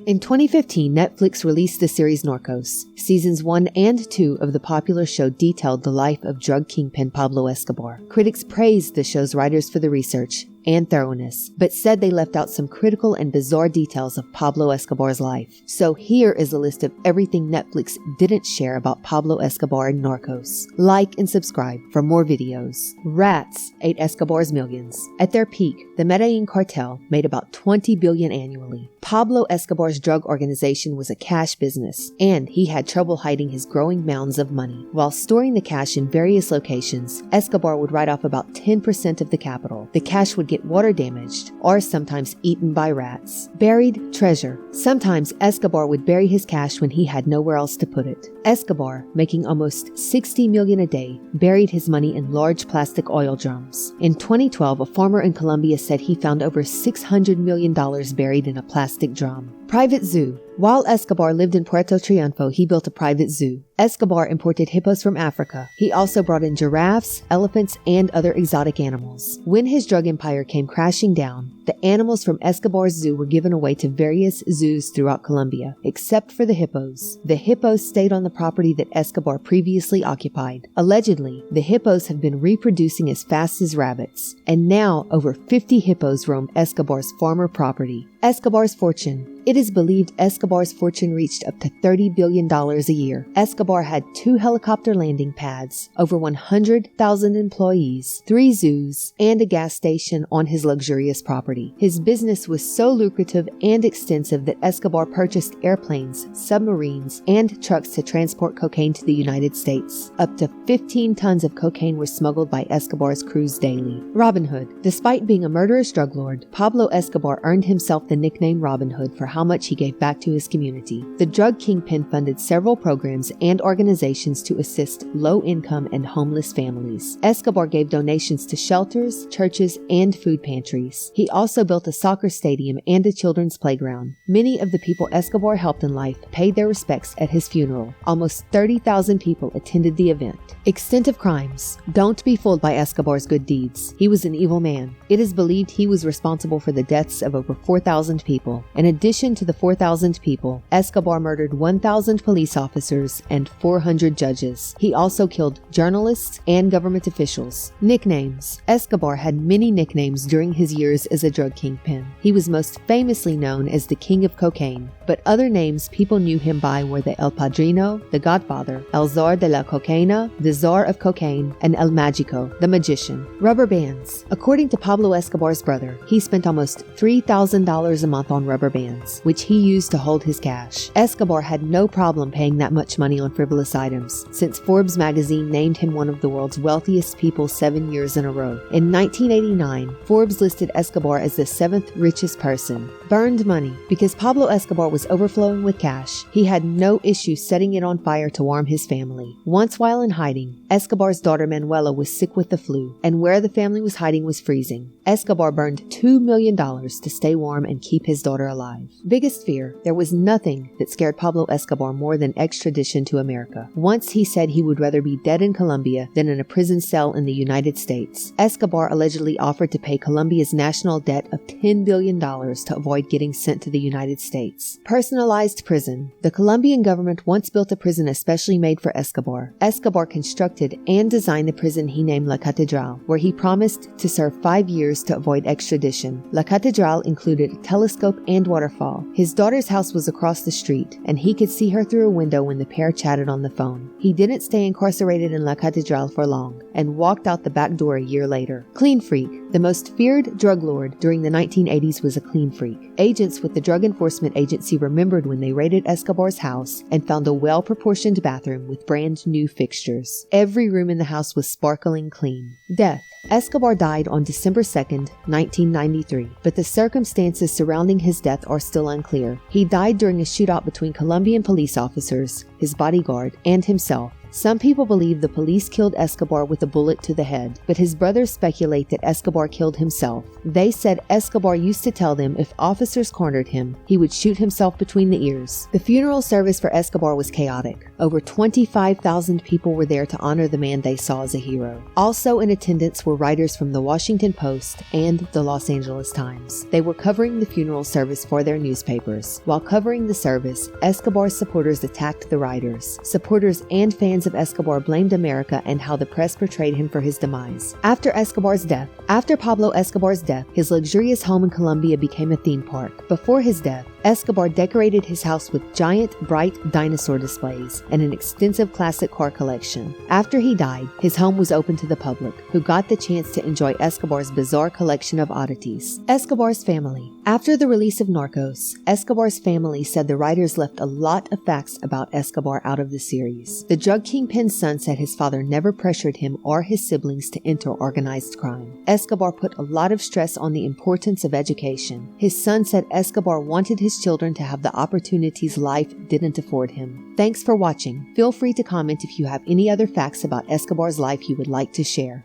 In 2015, Netflix released the series Narcos. Seasons 1 and 2 of the popular show detailed the life of drug kingpin Pablo Escobar. Critics praised the show's writers for the research and thoroughness, but said they left out some critical and bizarre details of Pablo Escobar's life. So here is a list of everything Netflix didn't share about Pablo Escobar and Narcos. Like and subscribe for more videos. Rats ate Escobar's millions. At their peak, the Medellin cartel made about $20 billion annually. Pablo Escobar's drug organization was a cash business, and he had trouble hiding his growing mounds of money. While storing the cash in various locations, Escobar would write off about 10% of the capital. The cash would get water damaged or sometimes eaten by rats. Buried treasure. Sometimes Escobar would bury his cash when he had nowhere else to put it. Escobar, making almost $60 million a day, buried his money in large plastic oil drums. In 2012, a farmer in Colombia said he found over $600 million buried in a plastic drum. Private zoo. While Escobar lived in Puerto Triunfo, he built a private zoo. Escobar imported hippos from Africa. He also brought in giraffes, elephants, and other exotic animals. When his drug empire came crashing down, the animals from Escobar's zoo were given away to various zoos throughout Colombia, except for the hippos. The hippos stayed on the property that Escobar previously occupied. Allegedly, the hippos have been reproducing as fast as rabbits, and now over 50 hippos roam Escobar's former property. Escobar's Fortune. It is believed Escobar's fortune reached up to $30 billion a year. Escobar had 2 helicopter landing pads, over 100,000 employees, 3 zoos, and a gas station on his luxurious property. His business was so lucrative and extensive that Escobar purchased airplanes, submarines, and trucks to transport cocaine to the United States. Up to 15 tons of cocaine were smuggled by Escobar's crews daily. Robin Hood. Despite being a murderous drug lord, Pablo Escobar earned himself the nickname Robin Hood for how much he gave back to his community. The drug kingpin funded several programs and organizations to assist low-income and homeless families. Escobar gave donations to shelters, churches, and food pantries. He also built a soccer stadium and a children's playground. Many of the people Escobar helped in life paid their respects at his funeral. Almost 30,000 people attended the event. Extent of crimes. Don't be fooled by Escobar's good deeds. He was an evil man. It is believed he was responsible for the deaths of over 4,000 people. In addition to the 4,000 people, Escobar murdered 1,000 police officers and 400 judges. He also killed journalists and government officials. Nicknames. Escobar had many nicknames during his years as a drug kingpin. He was most famously known as the King of Cocaine, but other names people knew him by were the El Padrino, the Godfather, El Zar de la Cocaína, the Czar of Cocaine, and El Magico, the Magician. Rubber bands. According to Pablo Escobar's brother, he spent almost $3,000 a month on rubber bands, which he used to hold his cash. Escobar had no problem paying that much money on frivolous items, since Forbes magazine named him one of the world's wealthiest people 7 years in a row. In 1989, Forbes listed Escobar as the 7th richest person. Burned money. Because Pablo Escobar was overflowing with cash, he had no issue setting it on fire to warm his family. Once while in hiding, Escobar's daughter Manuela was sick with the flu, and where the family was hiding was freezing. Escobar burned $2 million to stay warm and keep his daughter alive. Biggest fear. There was nothing that scared Pablo Escobar more than extradition to America. Once he said he would rather be dead in Colombia than in a prison cell in the United States. Escobar allegedly offered to pay Colombia's national debt of $10 billion to avoid getting sent to the United States. Personalized prison. The Colombian government once built a prison especially made for Escobar. Escobar constructed and designed the prison he named La Cathedral, where he promised to serve 5 years to avoid extradition. La Cathedral included a telescope and waterfall. His daughter's house was across the street, and he could see her through a window when the pair chatted on the phone. He didn't stay incarcerated in La Cathedral for long, and walked out the back door a year later. Clean freak. The most feared drug lord during the 1980s was a clean freak. Agents with the Drug Enforcement Agency remembered when they raided Escobar's house and found a well-proportioned bathroom with brand new fixtures. Every room in the house was sparkling clean. Death. Escobar died on December 2nd, 1993, but the circumstances surrounding his death are still unclear. He died during a shootout between Colombian police officers, his bodyguard, and himself. Some people believe the police killed Escobar with a bullet to the head, but his brothers speculate that Escobar killed himself. They said Escobar used to tell them if officers cornered him, he would shoot himself between the ears. The funeral service for Escobar was chaotic. Over 25,000 people were there to honor the man they saw as a hero. Also in attendance were writers from the Washington Post and the Los Angeles Times. They were covering the funeral service for their newspapers. While covering the service, Escobar's supporters attacked the writers. Supporters and fans of Escobar blamed America and how the press portrayed him for his demise. After Pablo Escobar's death, his luxurious home in Colombia became a theme park. Before his death, Escobar decorated his house with giant, bright dinosaur displays and an extensive classic car collection. After he died, his home was open to the public, who got the chance to enjoy Escobar's bizarre collection of oddities. Escobar's family. After the release of Narcos, Escobar's family said the writers left a lot of facts about Escobar out of the series. The drug kingpin's son said his father never pressured him or his siblings to enter organized crime. Escobar put a lot of stress on the importance of education. His son said Escobar wanted his children to have the opportunities life didn't afford him. Thanks for watching. Feel free to comment if you have any other facts about Escobar's life you would like to share.